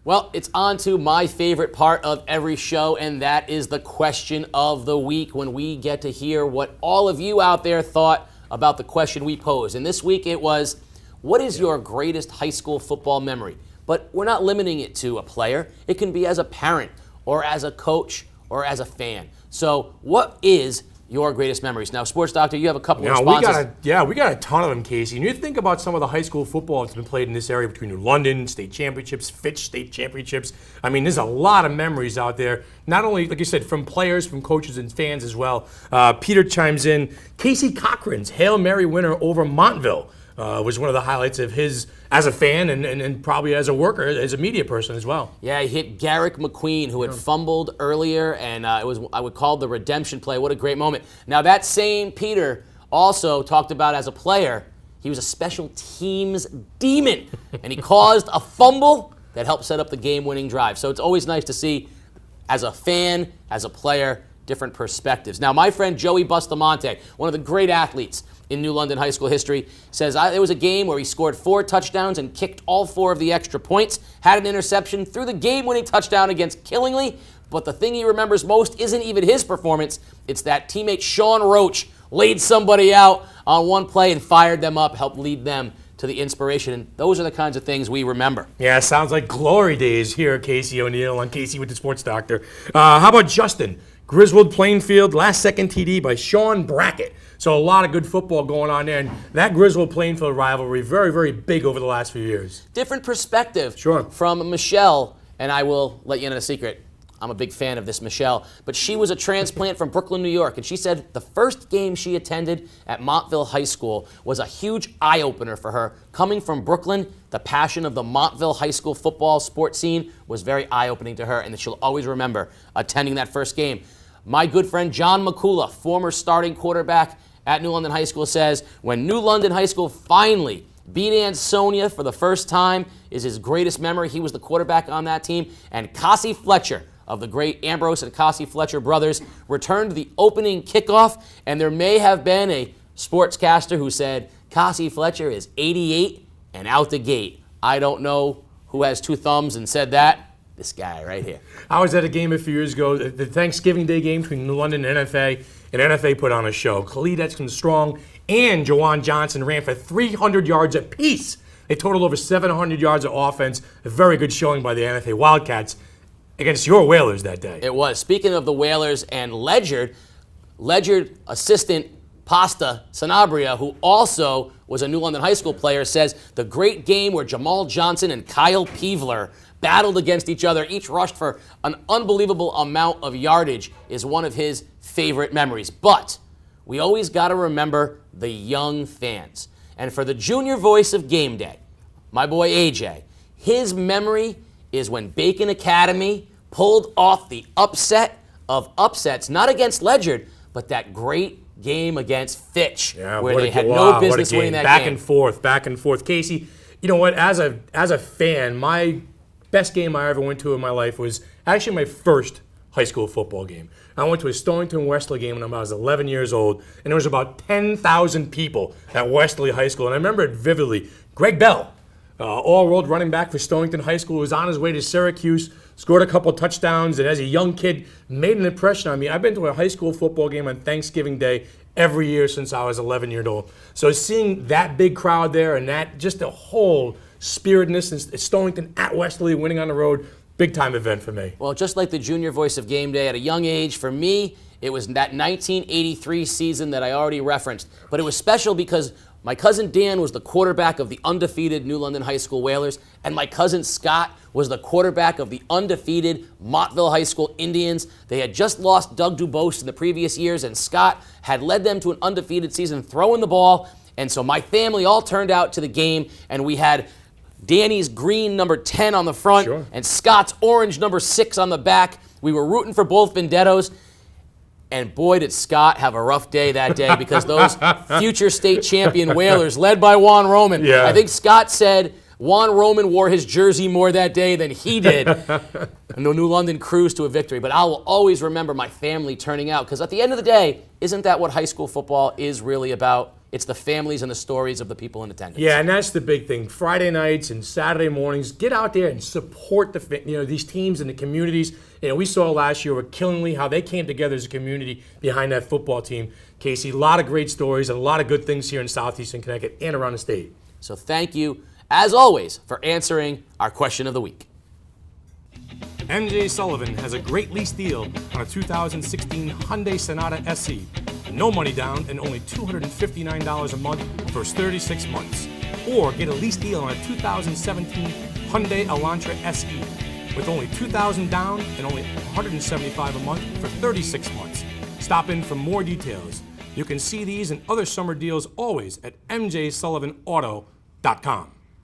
Well, it's on to my favorite part of every show, and that is the question of the week, when we get to hear what all of you out there thought about the question we posed. And this week it was, what is your greatest high school football memory? But we're not limiting it to a player. It can be as a parent or as a coach or as a fan. So what is your greatest memories? Now, Sports Doctor, you have a couple of responses. We got a ton of them, Casey. And you think about some of the high school football that's been played in this area between New London State Championships, Fitch State Championships. I mean, there's a lot of memories out there. Not only, like you said, from players, from coaches and fans as well. Peter chimes in, Casey Cochran's Hail Mary winner over Montville was one of the highlights of his as a fan and probably as a worker, as a media person as well. Yeah, he hit Garrick McQueen, who had fumbled earlier, and I would call the redemption play. What a great moment. Now, that same Peter also talked about as a player, he was a special teams demon, and he caused a fumble that helped set up the game-winning drive. So it's always nice to see, as a fan, as a player, different perspectives. Now, my friend Joey Bustamante, one of the great athletes in New London high school history, says there was a game where he scored 4 touchdowns and kicked all 4 of the extra points, had an interception, threw the game-winning touchdown against Killingly, but the thing he remembers most isn't even his performance. It's that teammate Sean Roach laid somebody out on one play and fired them up, helped lead them to the inspiration, and those are the kinds of things we remember. Yeah, sounds like glory days here at Casey O'Neill on Casey with the Sports Doctor. How about Justin? Griswold Plainfield, last-second TD by Sean Brackett. So a lot of good football going on there. And that Griswold Plainfield rivalry, very, very big over the last few years. Different perspective Sure. from Michelle, and I will let you in on a secret. I'm a big fan of this Michelle, but she was a transplant from Brooklyn, New York, and she said the first game she attended at Montville High School was a huge eye-opener for her. Coming from Brooklyn, the passion of the Montville High School football sports scene was very eye-opening to her, and that she'll always remember attending that first game. My good friend John McCullough, former starting quarterback at New London High School, says when New London High School finally beat Ansonia for the first time is his greatest memory. He was the quarterback on that team. And Cassie Fletcher of the great Ambrose and Cassie Fletcher brothers returned the opening kickoff, and there may have been a sportscaster who said Cassie Fletcher is 88 and out the gate. I don't know who has 2 thumbs and said that. This guy right here. I was at a game a few years ago, the Thanksgiving Day game between New London and NFA, and NFA put on a show. Khalid Edson-Strong and Jawan Johnson ran for 300 yards apiece. They totaled over 700 yards of offense. A very good showing by the NFA Wildcats against your Whalers that day. It was. Speaking of the Whalers and Ledyard assistant Pasta Sanabria, who also was a New London High School player, says the great game where Jamal Johnson and Kyle Peevler battled against each other, each rushed for an unbelievable amount of yardage, is one of his favorite memories. But we always got to remember the young fans. And for the junior voice of game day, my boy AJ, his memory is when Bacon Academy pulled off the upset of upsets, not against Ledyard, but that great game against Fitch, where they had no business winning that game. Back and forth. Casey, you know what? As a fan, my best game I ever went to in my life was actually my first high school football game. I went to a Stonington Westerly game when I was 11 years old, and there was about 10,000 people at Westerly High School, and I remember it vividly. Greg Bell, all-world running back for Stonington High School, was on his way to Syracuse, scored a couple touchdowns, and as a young kid, made an impression on me. I've been to a high school football game on Thanksgiving Day every year since I was 11 years old. So seeing that big crowd there and that, just the whole spiritedness and Stonington at Westerly winning on the road, big time event for me. Well, just like the junior voice of game day at a young age, for me, it was that 1983 season that I already referenced. But it was special because my cousin Dan was the quarterback of the undefeated New London High School Whalers, and my cousin Scott was the quarterback of the undefeated Montville High School Indians. They had just lost Doug Dubose in the previous years, and Scott had led them to an undefeated season throwing the ball. And so my family all turned out to the game, and we had Danny's green number 10 on the front, and Scott's orange number 6 on the back. We were rooting for both Vendettos. And boy, did Scott have a rough day that day because those future state champion Whalers, led by Juan Roman, I think Scott said Juan Roman wore his jersey more that day than he did. And the New London cruised to a victory. But I will always remember my family turning out because at the end of the day, isn't that what high school football is really about? It's the families and the stories of the people in attendance. Yeah, and that's the big thing. Friday nights and Saturday mornings, get out there and support these teams and the communities. We saw last year with Killingly how they came together as a community behind that football team. Casey, a lot of great stories and a lot of good things here in Southeastern Connecticut and around the state. So thank you, as always, for answering our question of the week. MJ Sullivan has a great lease deal on a 2016 Hyundai Sonata SE. No money down and only $259 a month for 36 months. Or get a lease deal on a 2017 Hyundai Elantra SE with only $2,000 down and only $175 a month for 36 months. Stop in for more details. You can see these and other summer deals always at mjsullivanauto.com.